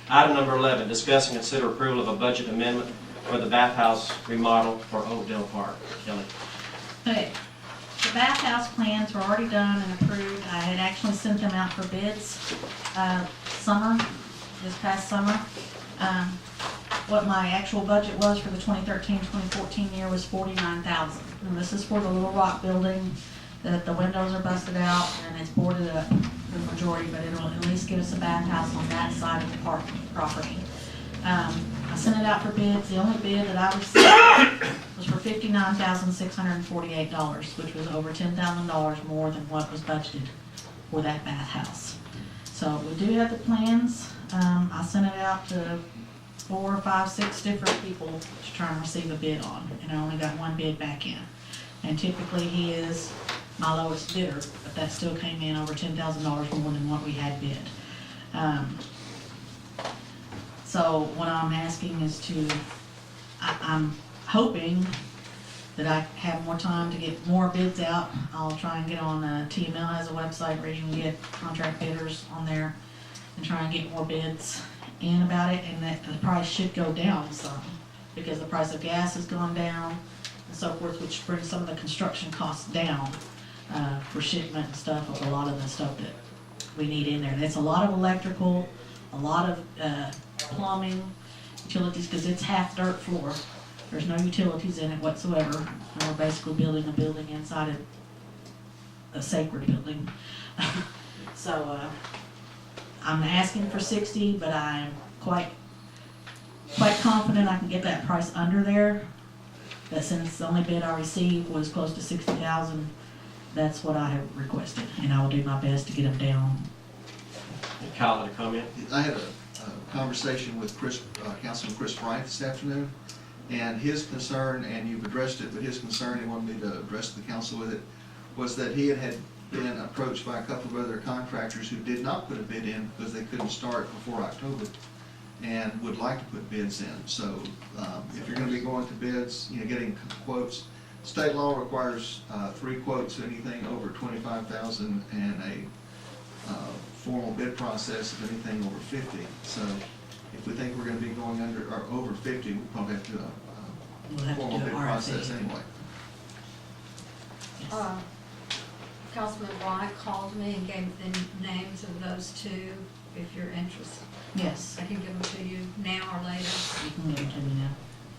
Item number 11, discuss and consider approval of a budget amendment for the bathhouse remodel for Oakdale Park. Kelly. Okay, the bathhouse plans were already done and approved. I had actually sent them out for bids, this past summer. What my actual budget was for the 2013-2014 year was $49,000. And this is for the Little Rock building, that the windows are busted out and it's boarded up the majority, but it'll at least give us a bathhouse on that side of the park property. I sent it out for bids. The only bid that I received was for $59,648, which was over $10,000 more than what was budgeted for that bathhouse. So we do have the plans. I sent it out to 4, 5, 6 different people to try and receive a bid on, and I only got one bid back in. And typically he is my lowest bidder, but that still came in over $10,000 more than what we had bid. So what I'm asking is I'm hoping that I have more time to get more bids out. I'll try and get on, TML has a website where you can get contract bidders on there and try and get more bids in about it, and that the price should go down some because the price of gas has gone down and so forth, which brings some of the construction costs down for shipment and stuff of a lot of the stuff that we need in there. And it's a lot of electrical, a lot of plumbing, utilities, because it's half dirt floor. There's no utilities in it whatsoever. And we're basically building a building inside of a sacred building. So I'm asking for 60, but I'm quite confident I can get that price under there. But since the only bid I received was close to 60,000, that's what I have requested, and I will do my best to get them down. Kyle, had a comment? I had a conversation with Councilman Chris Bryant this afternoon, and his concern, and you've addressed it, but his concern, he wanted me to address the council with it, was that he had been approached by a couple of other contractors who did not put a bid in because they couldn't start before October and would like to put bids in. So if you're going to be going to bids, getting quotes, state law requires 3 quotes, anything over $25,000, and a formal bid process of anything over 50. So if we think we're going to be going under or over 50, we'll probably have to do a formal bid process anyway. Yes. Councilman White called me and gave the names of those 2, if you're interested. Yes. I can give them to you now or later. You can give them to me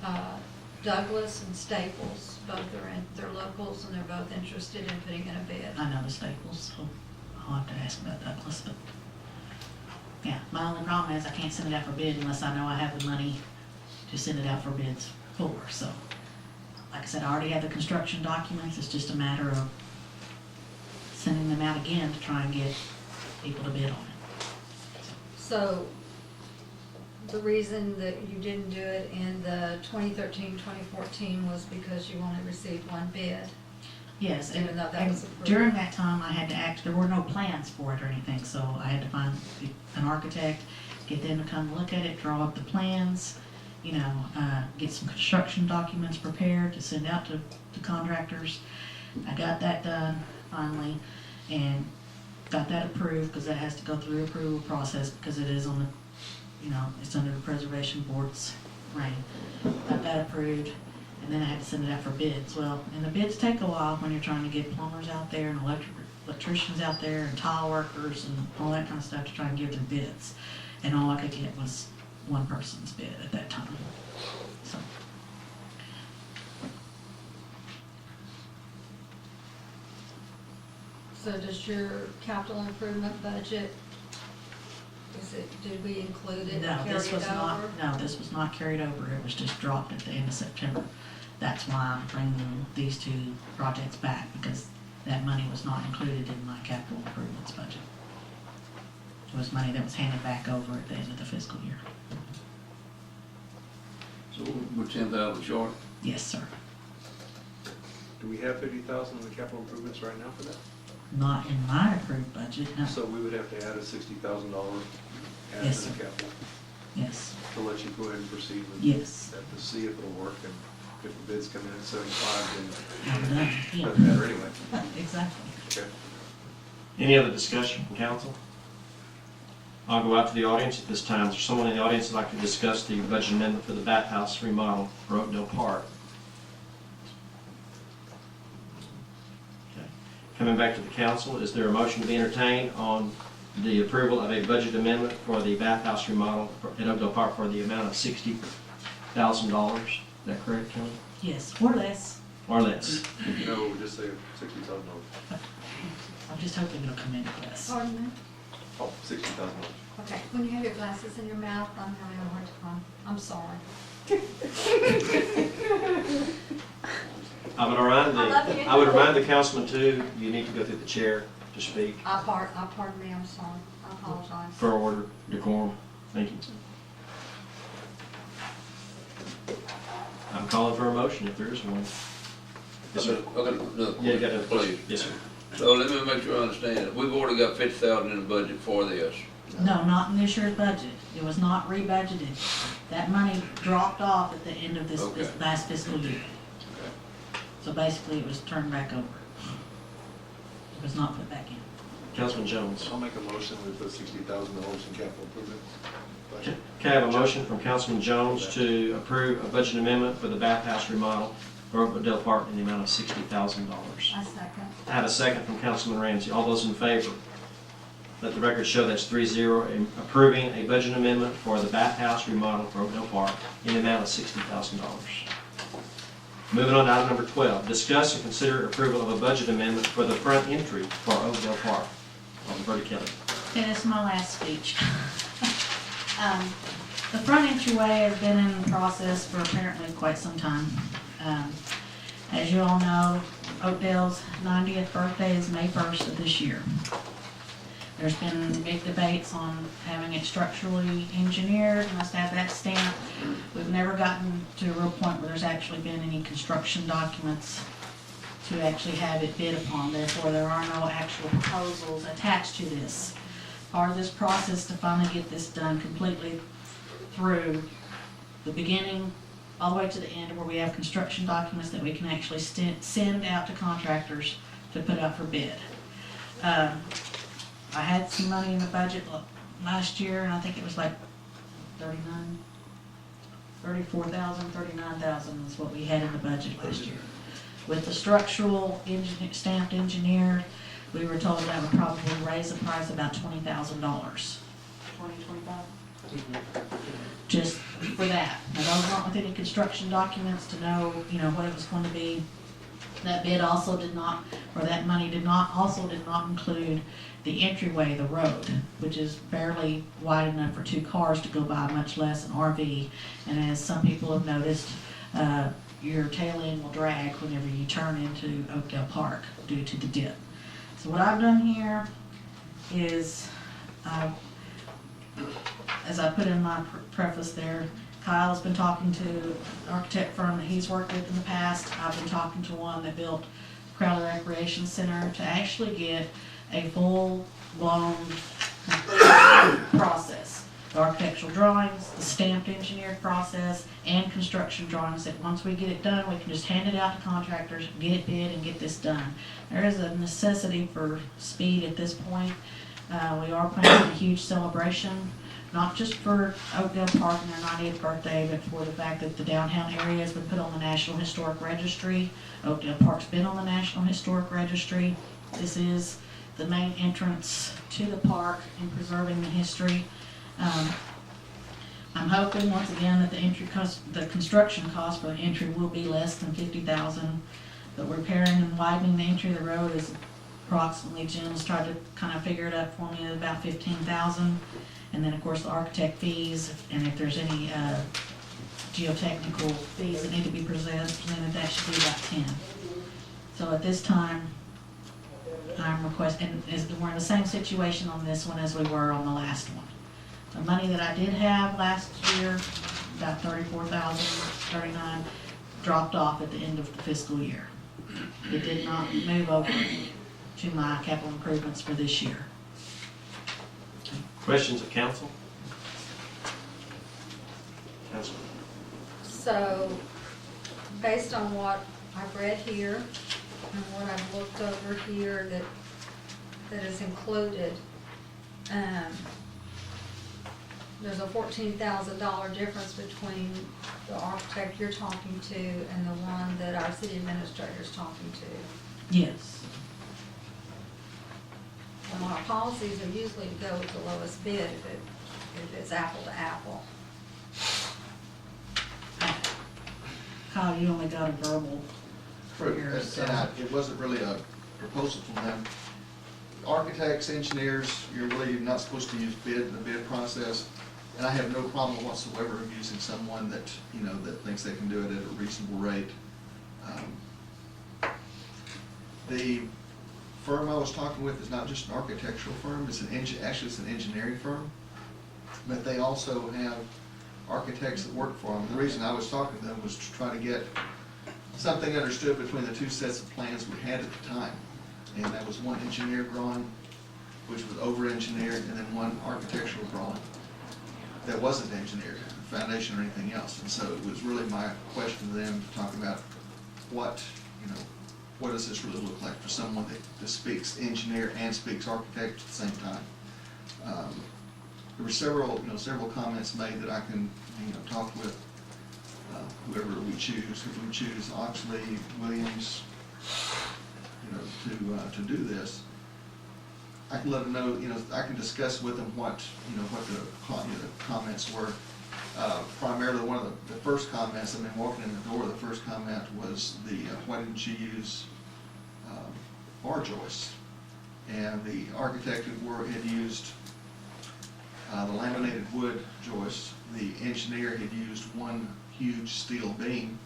now. Douglas and Staples, both are they're locals and they're both interested in putting in a bid. I know the Staples, so I'll have to ask about Douglas, but yeah, my only problem is I can't send it out for bid unless I know I have the money to send it out for bids for. So, like I said, I already have the construction documents. It's just a matter of sending them out again to try and get people to bid on it. So the reason that you didn't do it in the 2013-2014 was because you only received 1 bid. Yes, Even though that was approved. during that time I had to there were no plans for it or anything, so I had to find an architect, get them to come look at it, draw up the plans, get some construction documents prepared to send out to contractors. I got that done finally and got that approved because that has to go through the approval process because it is on the, it's under the preservation board's reign. Got that approved. And then I had to send it out for bids. Well, and the bids take a while when you're trying to get plumbers out there and electricians out there and tile workers and all that kind of stuff to try and give their bids. And all I could get was one person's bid at that time. So does your capital improvement budget, did we include it and carry it over? No, this was not carried over. It was just dropped at the end of September. That's why I'm bringing these 2 projects back, because that money was not included in my capital improvements budget. It was money that was handed back over at the end of the fiscal year. So we're 10,000 short? Yes, sir. Do we have 50,000 in the capital improvements right now for that? Not in my approved budget, no. So we would have to add a $60,000 add Yes, to the sir. capital Yes. to let you go ahead and proceed with Yes. that to see if it'll work, and if the bids come in at 75, I'm then done. it Yeah. doesn't matter anyway. Exactly. Okay. Any other discussion from council? I'll go out to the audience at this time. Is there someone in the audience that'd like to discuss the budget amendment for the bathhouse remodel for Oakdale Park? Okay. Coming back to the council, is there a motion to be entertained on the approval of a budget amendment for the bathhouse remodel at Oakdale Park for the amount of $60,000? Is that correct, Kelly? Yes, or less. Or less? No, we'll just say $60,000. I'm just hoping it'll come in less. Pardon me? Oh, $60,000. Okay, when you have your glasses in your mouth, I'm having a hard time. I'm sorry. I would remind I love you. I would remind the councilman too, you need to go through the chair to speak Pardon me, I'm sorry. I apologize. for order, decorum. Thank you. I'm calling for a motion if there is one. Yes, sir. I got another Yeah, you got question, to, please. yes, sir. So let me make sure I understand it. We've already got 50,000 in the budget for this. No, not in this year's budget. It was not rebudgeted. That money dropped off at the end of this Okay. last fiscal year. Okay. So basically, it was turned back over. It was not put back in. Councilman Jones. I'll make a motion, we put $60,000 in capital improvement. budget. Can I have a motion from Councilman Jones to approve a budget amendment for the bathhouse remodel for Oakdale Park in the amount of $60,000? I second. I have a second from Councilman Ramsey. All those in favor? Let the record show that's 3-0, in approving a budget amendment for the bathhouse remodel for Oakdale Park in the amount of $60,000. Moving on to item number 12, discuss and consider approval of a budget amendment for the front entry for Oakdale Park. I'll defer to Kelly. Okay, this is my last speech. The front entryway has been in the process for apparently quite some time. As you all know, Oakdale's 90th birthday is May 1st of this year. There's been big debates on having it structurally engineered, must have that stamped. We've never gotten to a real point where there's actually been any construction documents to actually have it bid upon. Therefore, there are no actual proposals attached to this. Part of this process to finally get this done completely through the beginning all the way to the end, where we have construction documents that we can actually send out to contractors to put out for bid. I had some money in the budget last year, and I think it was like 39,000 is what we had in the budget last year. With the structural stamped engineer, we were told that would probably raise the price about $20,000. 25? Just for that. Now, those weren't with any construction documents to know, what it was going to be. That bid also did not, or that money did not include the entryway, the road, which is barely wide enough for 2 cars to go by, much less an RV. And as some people have noticed, your tail end will drag whenever you turn into Oakdale Park due to the dip. So what I've done here is, as I put in my preface there, Kyle has been talking to an architect firm that he's worked with in the past. I've been talking to one that built Crowley Recreation Center to actually get a full-blown process. The architectural drawings, the stamped engineered process, and construction drawings that once we get it done, we can just hand it out to contractors, get it bid, and get this done. There is a necessity for speed at this point. We are planning a huge celebration, not just for Oakdale Park and their 90th birthday, but for the fact that the downtown area has been put on the National Historic Registry. Oakdale Park's been on the National Historic Registry. This is the main entrance to the park and preserving the history. I'm hoping once again that the construction cost for the entry will be less than $50,000. But repairing and widening the entry of the road is approximately, Jim's tried to kind of figure it up for me, at about $15,000. And then of course the architect fees, and if there's any geotechnical fees that need to be presented, that should be about 10. So at this time, I'm requesting, we're in the same situation on this one as we were on the last one. The money that I did have last year, about $34,039, dropped off at the end of the fiscal year. It did not move over to my capital improvements for this year. Questions of council? Councilman. So, based on what I've read here and what I've looked over here that is included, there's a $14,000 difference between the architect you're talking to and the one that our city administrator's talking to. Yes. And our policies are usually to go with the lowest bid if it's apple to apple. Kyle, you only got a verbal for And yours, so. it wasn't really a proposal from them. Architects, engineers, you're really not supposed to use bid in the bid process. And I have no problem whatsoever of using someone that, you know, that thinks they can do it at a reasonable rate. The firm I was talking with is not just an architectural firm, it's actually it's an engineering firm. But they also have architects that work for them. The reason I was talking to them was to try to get something understood between the two sets of plans we had at the time. And that was one engineer drawing, which was over-engineered, and then one architectural drawing that wasn't engineered, foundation or anything else. And so it was really my question to them to talk about what, you know, what does this really look like for someone that speaks engineer and speaks architect at the same time. There were several comments made that I can, you know, talk with whoever we choose. If we choose Oxley, Williams, you know, to do this, I can let them know, you know, I can discuss with them what, you know, what the comments were. Primarily, one of the first comments, I mean, walking in the door, the first comment was why didn't you use bar joists? And the architect had used the laminated wood joist. The engineer had used one huge steel beam,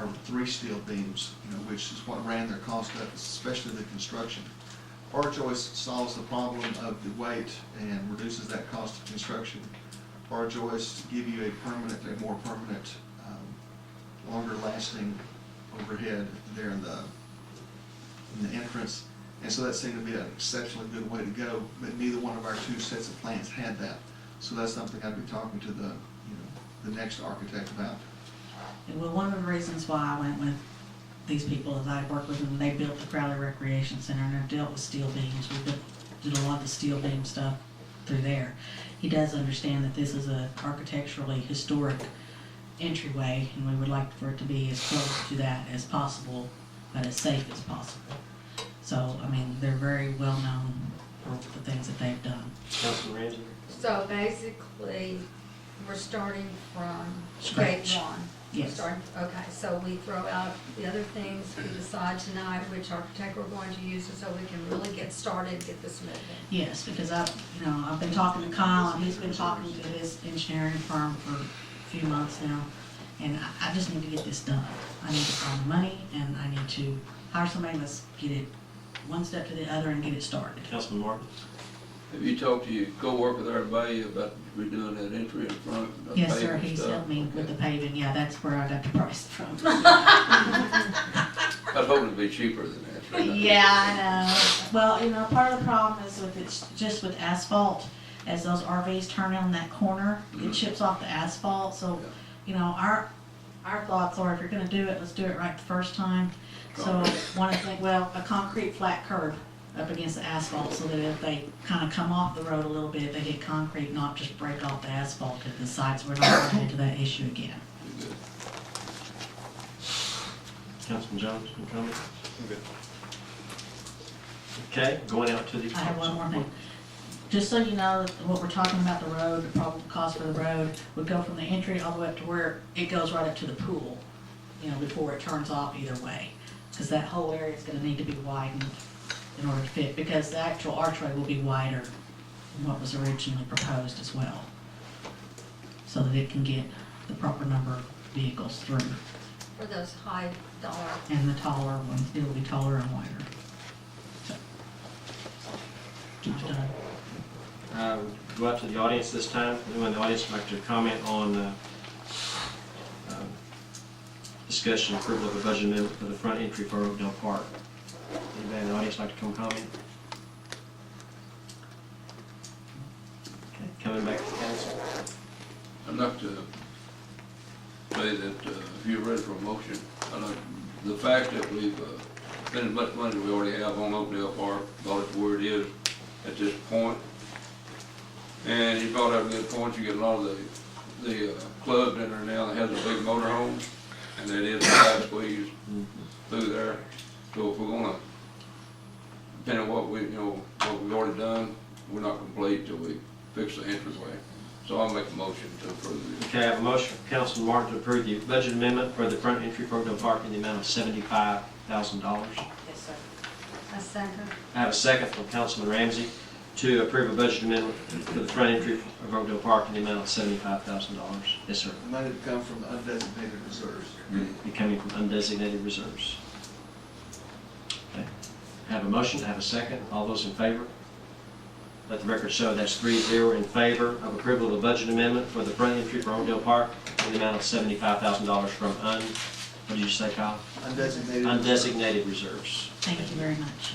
or 3 steel beams, you know, which is what ran their cost up, especially the construction. Bar joist solves the problem of the weight and reduces that cost of construction. Bar joists give you a more permanent, longer lasting overhead there in the entrance. And so that seemed to be an exceptionally good way to go, but neither one of our two sets of plans had that. So that's something I'd be talking to the next architect about. And well, one of the reasons why I went with these people is I worked with them, they built the Crowley Recreation Center and they've dealt with steel beams. We did a lot of the steel beam stuff through there. He does understand that this is a architecturally historic entryway and we would like for it to be as close to that as possible, but as safe as possible. So, I mean, they're very well known for the things that they've done. Councilman Ramsey? So basically, we're starting from Scratch. grade one. Yes. Okay, so we throw out the other things, we decide tonight which architect we're going to use so we can really get started and get this moving. Yes, because I've been talking to Kyle and he's been talking to his engineering firm for a few months now. And I just need to get this done. I need to find the money and I need to hire somebody, let's get it one step to the other and get it started. Councilman Martin? Have you talked to your co-worker there today about redoing that entry in front? Yes, sir, paving and he's stuff? helped me with the paving, yeah, that's where I got the price from. I was hoping it'd be cheaper than that. Yeah, I know. Well, part of the problem is just with asphalt, as those RVs turn on that corner, it chips off the asphalt, so, our thoughts are if you're gonna do it, let's do it right the first time. So, one of the things, a concrete flat curb up against the asphalt so that if they kind of come off the road a little bit, they hit concrete, not just break off the asphalt at the sides. We're not running into that issue again. Councilman Jones, any comments? I'm good. Okay, going out to the. I have one more thing. Just so you know, what we're talking about, the road, the probable cost for the road, would go from the entry all the way up to where it goes right up to the pool, before it turns off either way. Because that whole area is gonna need to be widened in order to fit, because the actual archway will be wider than what was originally proposed as well. So that it can get the proper number of vehicles through. For those high dollar. And the taller ones, it'll be taller and wider. So. Jim's done. Go out to the audience this time. Anyone in the audience would like to comment on discussion approval of a budget amendment for the front entry for Oakdale Park? Anybody in the audience like to come comment? Okay, coming back to the council. I'd like to say that if you're ready for a motion, the fact that we've spent as much money as we already have on Oakdale Park, brought it to where it is at this point, And he brought up a good point, you get a lot of the clubs in there now that has a big motor home, and that is a tight squeeze through there. So if we're gonna, depending on what what we've already done, we're not complete till we fix the entryway. So I'll make a motion to approve this. Okay, I have a motion from Councilman Martin to approve the budget amendment for the front entry for Oakdale Park in the amount of $75,000. Yes, sir. A second. I have a second from Councilman Ramsey to approve a budget amendment for the front entry of Oakdale Park in the amount of $75,000. Yes, sir. The money to come from the undesignated reserves. Be coming from undesignated reserves. Okay. I have a motion, I have a second. All those in favor? Let the record show that's 3-0 in favor of approval of the budget amendment for the front entry for Oakdale Park in the amount of $75,000 from what did you say, Kyle? Undesignated. Undesignated reserves. Thank you very much.